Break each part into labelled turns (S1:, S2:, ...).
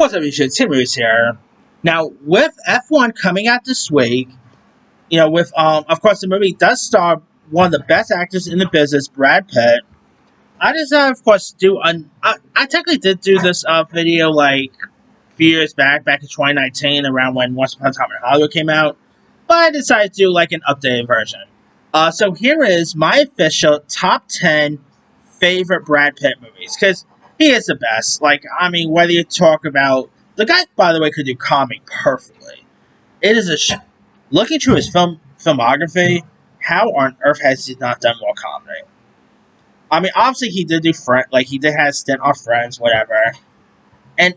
S1: What's up, YouTube? Timmy's here. Now, with F1 coming out this week, of course, the movie does star one of the best actors in the business, Brad Pitt. I just, of course, I technically did do this video like a few years back in 2019, around when Once Upon a Time in Hollywood came out, but I decided to do like an updated version. So here is my official top 10 favorite Brad Pitt movies, because he is the best. Like, I mean, whether you talk about the guy, by the way, could do comedy perfectly. It is looking through his filmography. How on earth has he not done more comedy? I mean, obviously he did do he did have a stint on Friends, whatever. And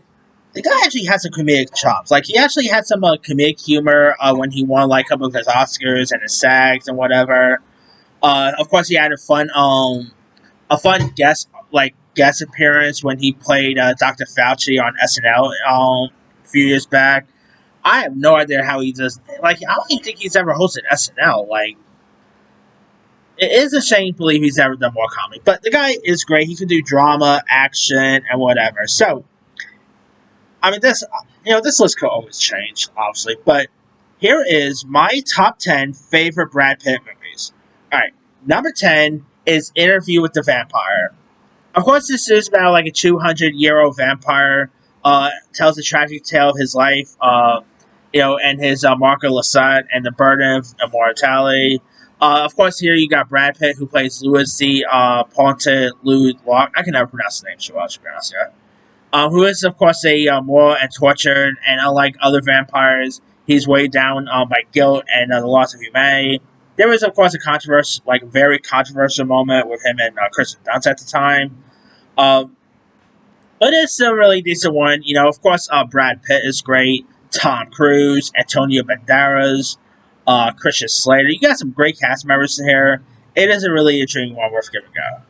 S1: the guy actually has some comedic chops. Like, he actually had some comedic humor when he won like a couple of his Oscars and his SAGs and whatever. Of course, he had a fun guest appearance when he played Dr. Fauci on SNL a few years back. I have no idea how he does. Like, I don't even think he's ever hosted SNL. Like, it is a shame to believe he's ever done more comedy. But the guy is great. He can do drama, action, and whatever. So, I mean, this list could always change, obviously. But here is my top 10 favorite Brad Pitt movies. Alright, number 10 is Interview with the Vampire. Of course, this is about like a 200-year-old vampire. Tells a tragic tale of his life, and his Marco Lassalle and the burden of immortality. Of course, here you got Brad Pitt, who plays Louis the Ponte Louis Locke. I can never pronounce the name too well, to be honest here. Who is, of course, a moral and tortured, and unlike other vampires, he's weighed down by guilt and the loss of humanity. There was, of course, a very controversial moment with him and Kristen Dunst at the time. But it's a really decent one. Of course, Brad Pitt is great. Tom Cruise, Antonio Banderas, Christian Slater. You got some great cast members here. It is a really intriguing one worth giving a go.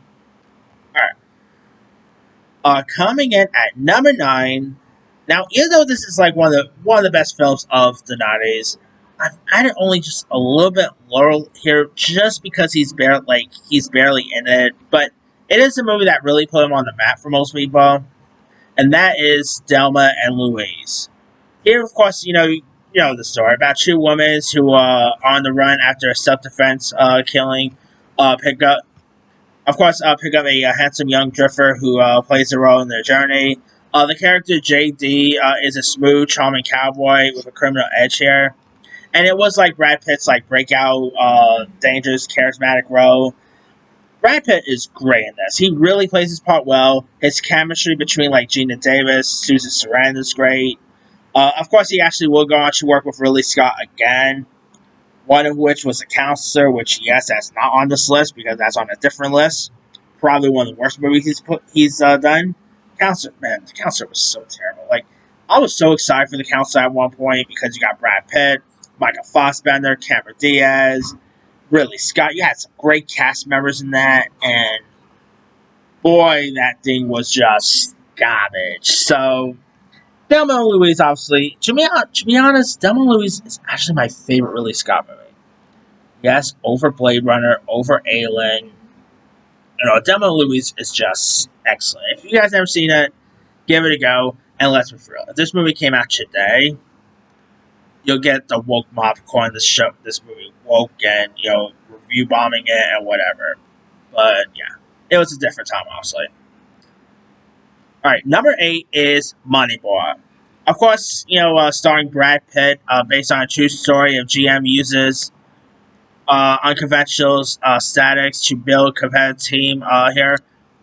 S1: Alright. Coming in at number 9. Now, even though this is like one of the best films of the 90s, I've added only just a little bit lower here, just because he's barely in it. But it is a movie that really put him on the map for most people, and that is Delma and Louise. Here, of course, you know the story about two women who are on the run after a self-defense killing. Pick up a handsome young drifter who plays a role in their journey. The character JD is a smooth, charming cowboy with a criminal edge here. And it was like Brad Pitt's breakout, dangerous, charismatic role. Brad Pitt is great in this. He really plays his part well. His chemistry between Gina Davis, Susan Sarandon is great. Of course, he actually will go on to work with Ridley Scott again. One of which was The Counselor, which, yes, that's not on this list because that's on a different list. Probably one of the worst movies he's done. The Counselor was so terrible. I was so excited for The Counselor at one point because you got Brad Pitt, Michael Fassbender, Cameron Diaz, Ridley Scott. You had some great cast members in that, and boy, that thing was just garbage. So, Delma and Louise, obviously, to be honest, Delma and Louise is actually my favorite Ridley Scott movie. Yes, over Blade Runner, over Alien. Delma and Louise is just excellent. If you guys haven't seen it, give it a go, and let's be real. If this movie came out today, you'll get the woke mob calling this movie woke and, review bombing it and whatever. But, yeah, it was a different time, obviously. Alright, number 8 is Moneyball. Of course, starring Brad Pitt, based on a true story of GM uses unconventional statics to build a competitive team here.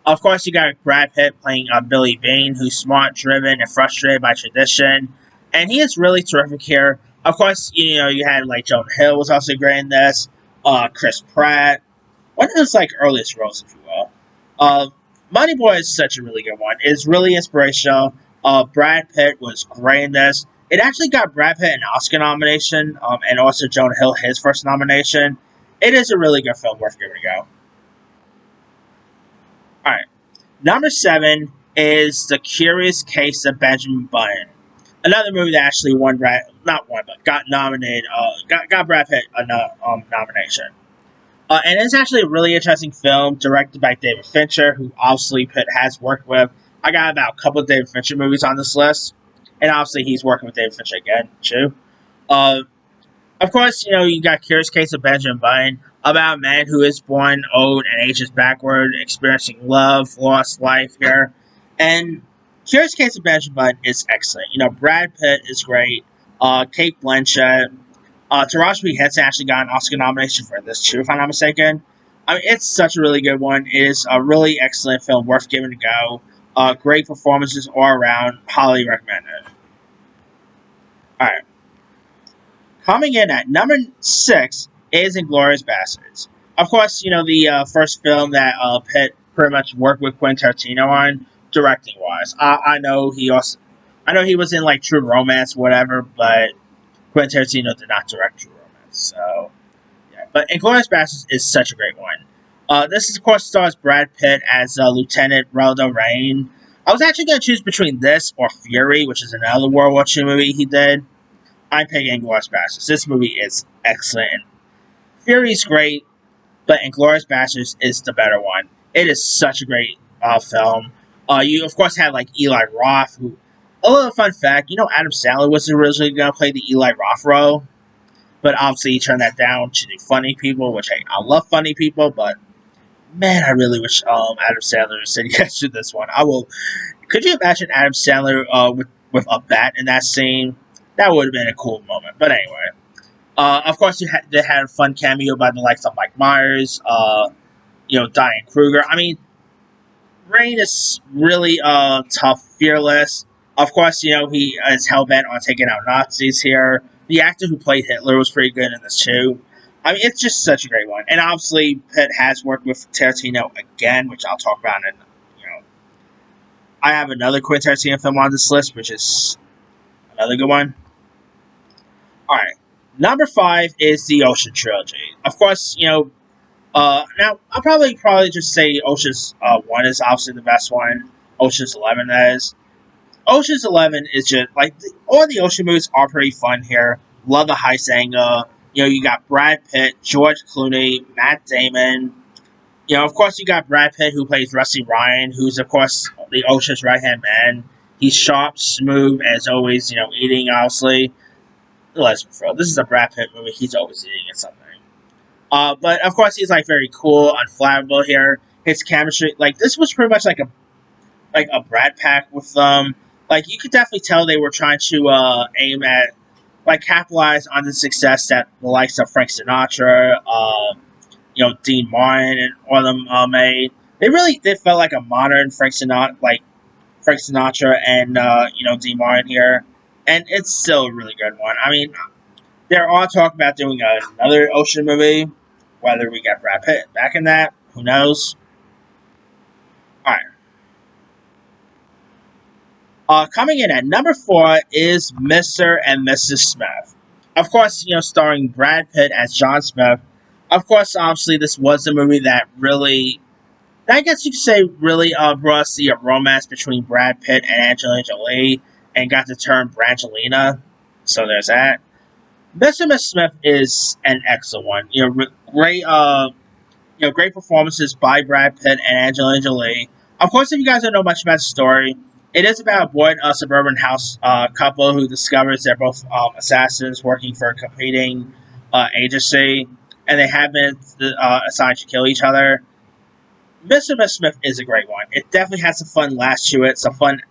S1: Of course, you got Brad Pitt playing Billy Bean, who's smart, driven, and frustrated by tradition. And he is really terrific here. Of course, you had Jonah Hill was also great in this. Chris Pratt. One of his earliest roles, if you will. Moneyball is such a really good one. It's really inspirational. Brad Pitt was great in this. It actually got Brad Pitt an Oscar nomination, and also Jonah Hill his first nomination. It is a really good film worth giving a go. Alright. Number 7 is The Curious Case of Benjamin Button. Another movie that actually got nominated, got Brad Pitt a nomination. And it's actually a really interesting film directed by David Fincher, who obviously Pitt has worked with. I got about a couple of David Fincher movies on this list. and obviously he's working with David Fincher again too. Uh, of course, you got Curious Case of Benjamin Button, about a man who is born old and ages backward, experiencing love, lost life here. And Curious Case of Benjamin Button is excellent. Brad Pitt is great. Kate Blanchett. Taraji Henson actually got an Oscar nomination for this too, if I'm not mistaken. I mean, it's such a really good one. It is a really excellent film, worth giving a go. Great performances all around. Highly recommend it. All right. Coming in at number 6 is Inglourious Basterds. Of course, the first film that Pitt pretty much worked with Quentin Tarantino on, directing wise. I know he was in like True Romance, whatever, but Quentin Tarantino did not direct True Romance. So, yeah. But Inglourious Basterds is such a great one. This, of course, stars Brad Pitt as Lieutenant Reldo Rain. I was actually going to choose between this or Fury, which is another World War II movie he did. I'm picking Inglourious Basterds. This movie is excellent. Fury's great, but Inglourious Basterds is the better one. It is such a great film. You, of course, had like Eli Roth, who, a little fun fact, Adam Sandler was originally going to play the Eli Roth role, but obviously he turned that down to do Funny People, which I love Funny People, but man, I really wish Adam Sandler said yes to this one. Could you imagine Adam Sandler with a bat in that scene? That would have been a cool moment. But anyway, of course, they had a fun cameo by the likes of Mike Myers, Diane Kruger. I mean, Rain is really tough, fearless. Of course, he is hell-bent on taking out Nazis here. The actor who played Hitler was pretty good in this, too. I mean, it's just such a great one. And obviously, Pitt has worked with Tarantino again, which I'll talk about in, I have another Quentin Tarantino film on this list, which is another good one. Alright. Number 5 is the Ocean Trilogy. Of course, now I'll probably just say Ocean's 1 is obviously the best one. Ocean's 11, that is. Ocean's 11 is just, like, all the Ocean movies are pretty fun here. Love the heist angle. You got Brad Pitt, George Clooney, Matt Damon. Of course, you got Brad Pitt, who plays Rusty Ryan, who's, of course, the Ocean's right-hand man. He's sharp, smooth, as always, eating, obviously. Let's be real, this is a Brad Pitt movie. He's always eating at something. But, of course, he's, like, very cool, unflappable here. His chemistry, like, this was pretty much like a Brad Pack with them. Like, you could definitely tell they were trying to aim at, like, capitalize on the success that the likes of Frank Sinatra, Dean Martin and all of them made. They really did felt like a modern Frank Sinatra and Dean Martin here, and it's still a really good one. I mean, they're all talking about doing another Ocean movie. Whether we get Brad Pitt back in that, who knows? All right. Coming in at number 4 is Mr. and Mrs. Smith. Of course, starring Brad Pitt as John Smith. Of course, obviously, this was a movie that really, I guess you could say, really brought us the romance between Brad Pitt and Angelina Jolie, and got the term Brangelina. So there's that. Mr. and Mrs. Smith is an excellent one. Great, great performances by Brad Pitt and Angelina Jolie. Of course, if you guys don't know much about the story, it is about a boy in a suburban house couple who discovers they're both assassins working for a competing agency, and they have been assigned to kill each other. Mr. and Mrs. Smith is a great one. It definitely has some fun laughs to it, some fun,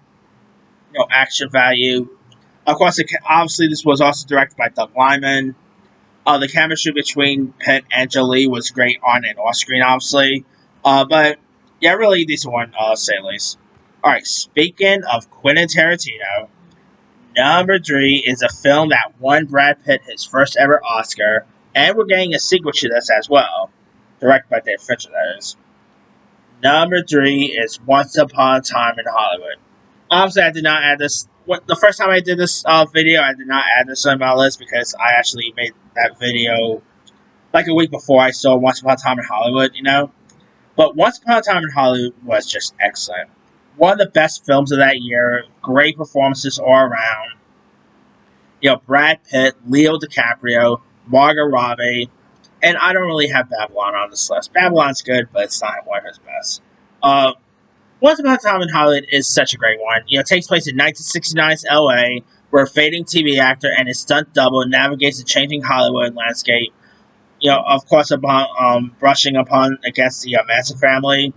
S1: action value. Of course, obviously, this was also directed by Doug Liman. The chemistry between Pitt and Jolie was great on and off screen, obviously. But, yeah, really decent one, say at least. Alright, speaking of Quentin Tarantino, number 3 is a film that won Brad Pitt his first ever Oscar, and we're getting a sequel to this as well. Directed by David Fincher, that is. Number 3 is Once Upon a Time in Hollywood. Obviously, I did not add this. The first time I did this video, I did not add this on my list because I actually made that video like a week before I saw Once Upon a Time in Hollywood, But Once Upon a Time in Hollywood was just excellent. One of the best films of that year. Great performances all around. Brad Pitt, Leo DiCaprio, Margot Robbie, and I don't really have Babylon on this list. Babylon's good, but it's not one of his best. Once Upon a Time in Hollywood is such a great one. It takes place in 1969's LA, where a fading TV actor and his stunt double navigates the changing Hollywood landscape. Of course, upon brushing upon against the Manson family,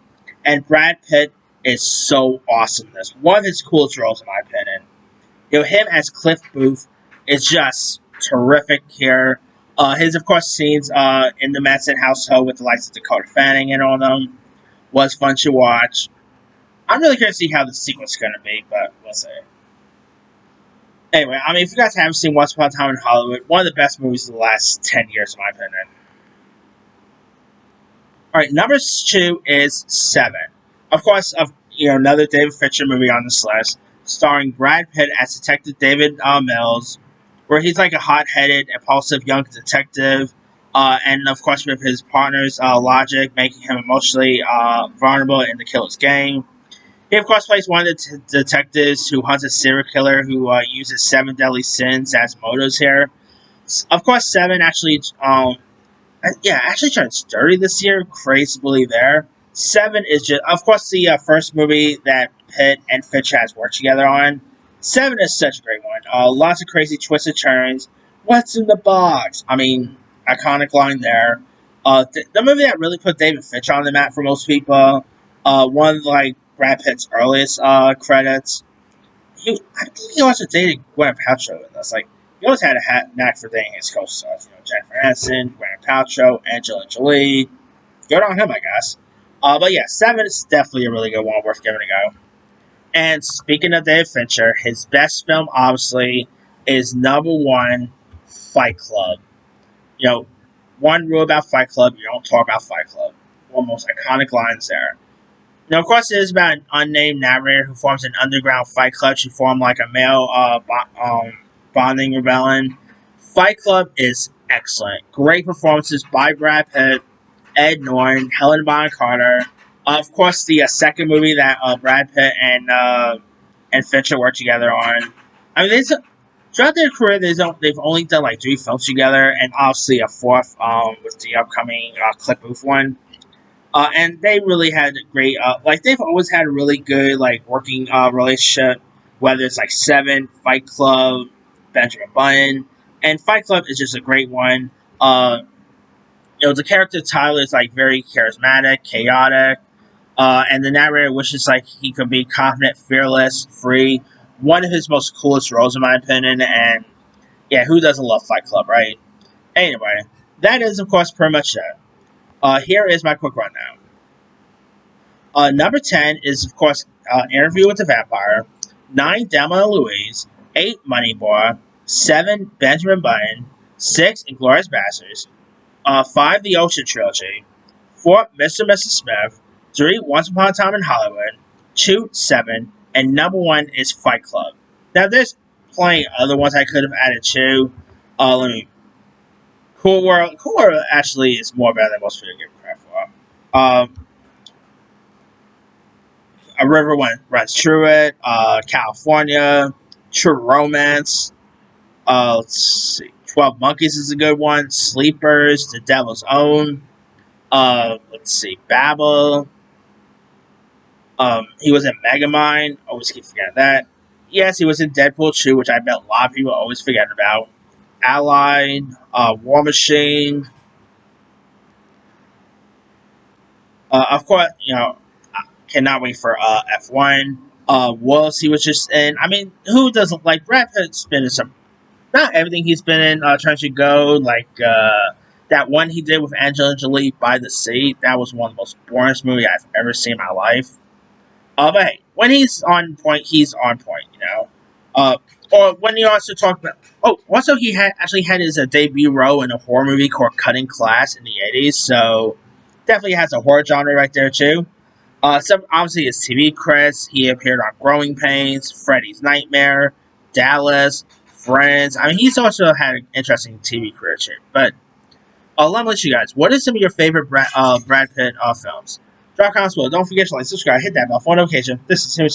S1: and Brad Pitt is so awesome in this. One of his coolest roles, in my opinion. Him as Cliff Booth is just terrific here. His, of course, scenes in the Manson household with the likes of Dakota Fanning and all them was fun to watch. I'm really curious to see how the sequel's going to be, but we'll see. Anyway, if you guys haven't seen Once Upon a Time in Hollywood, one of the best movies of the last 10 years, in my opinion. Alright, number 2 is Seven. Of course, another David Fincher movie on this list, starring Brad Pitt as Detective David Mills, where he's like a hot-headed, impulsive young detective, and of course with his partner's logic, making him emotionally vulnerable in the killer's game. He, of course, plays one of the detectives who hunts a serial killer who uses 7 deadly sins as motives here. Of course, Seven actually turns 30 this year. Crazy to believe there. Seven is just, of course, the first movie that Pitt and Fincher has worked together on. Seven is such a great one. Lots of crazy twists and turns. What's in the box? Iconic line there. The movie that really put David Fincher on the map for most people. One of Brad Pitt's earliest credits. I think he also dated Gwyneth Paltrow in this. He always had a knack for dating his co-stars. Jennifer Aniston, Gwyneth Paltrow, Angelina Jolie. Good on him, I guess. But yeah, Seven is definitely a really good one, worth giving a go. And speaking of David Fincher, his best film, obviously, is number 1, Fight Club. One rule about Fight Club, you don't talk about Fight Club. One of the most iconic lines there. Of course, it is about an unnamed narrator who forms an underground fight club to form a male bonding rebellion. Fight Club is excellent. Great performances by Brad Pitt, Ed Norton, Helena Bonham Carter. Of course, the second movie that Brad Pitt and Fincher worked together on. Throughout their career, they've only done 3 films together, and obviously a 4th with the upcoming Cliff Booth one. And they really had a great, they've always had a really good, working relationship, whether it's Seven, Fight Club, Benjamin Button, and Fight Club is just a great one. The character Tyler is very charismatic, chaotic, and the narrator wishes he could be confident, fearless, free. One of his most coolest roles, in my opinion, and yeah, who doesn't love Fight Club, right? Anyway, that is, of course, pretty much it. Here is my quick rundown. Number 10 is, of course, Interview with the Vampire. 9, Delma and Louise. 8, Moneyball. 7, Benjamin Button. 6, Inglourious Basterds. 5, The Ocean Trilogy. 4, Mr. and Mrs. Smith. 3, Once Upon a Time in Hollywood. 2, Seven. And number 1 is Fight Club. Now, there's plenty of other ones I could have added too. Cool World actually is more better than most people give credit for. A River Runs Through It, California, True Romance. Let's see, 12 Monkeys is a good one. Sleepers, The Devil's Own. Let's see, Babel. He was in Megamind. Always keep forgetting that. Yes, he was in Deadpool 2, which I bet a lot of people always forget about. Allied, War Machine. Of course, cannot wait for F1. Wolves, he was just in. Who doesn't like Brad Pitt's been in some? Not everything he's been in. Trying to go that one he did with Angelina Jolie, By the Sea. That was one of the most boring movies I've ever seen in my life. But hey, when he's on point, he's on point. Or when you also talk about. Oh, also he actually had his debut role in a horror movie called Cutting Class in the 80s. So definitely has a horror genre right there too. Some obviously his TV credits. He appeared on Growing Pains, Freddy's Nightmare, Dallas, Friends. He's also had an interesting TV career too. But let me let you guys. What are some of your favorite Brad Pitt films? Drop comments below. Don't forget to like, subscribe, hit that bell for notification. This is Tim.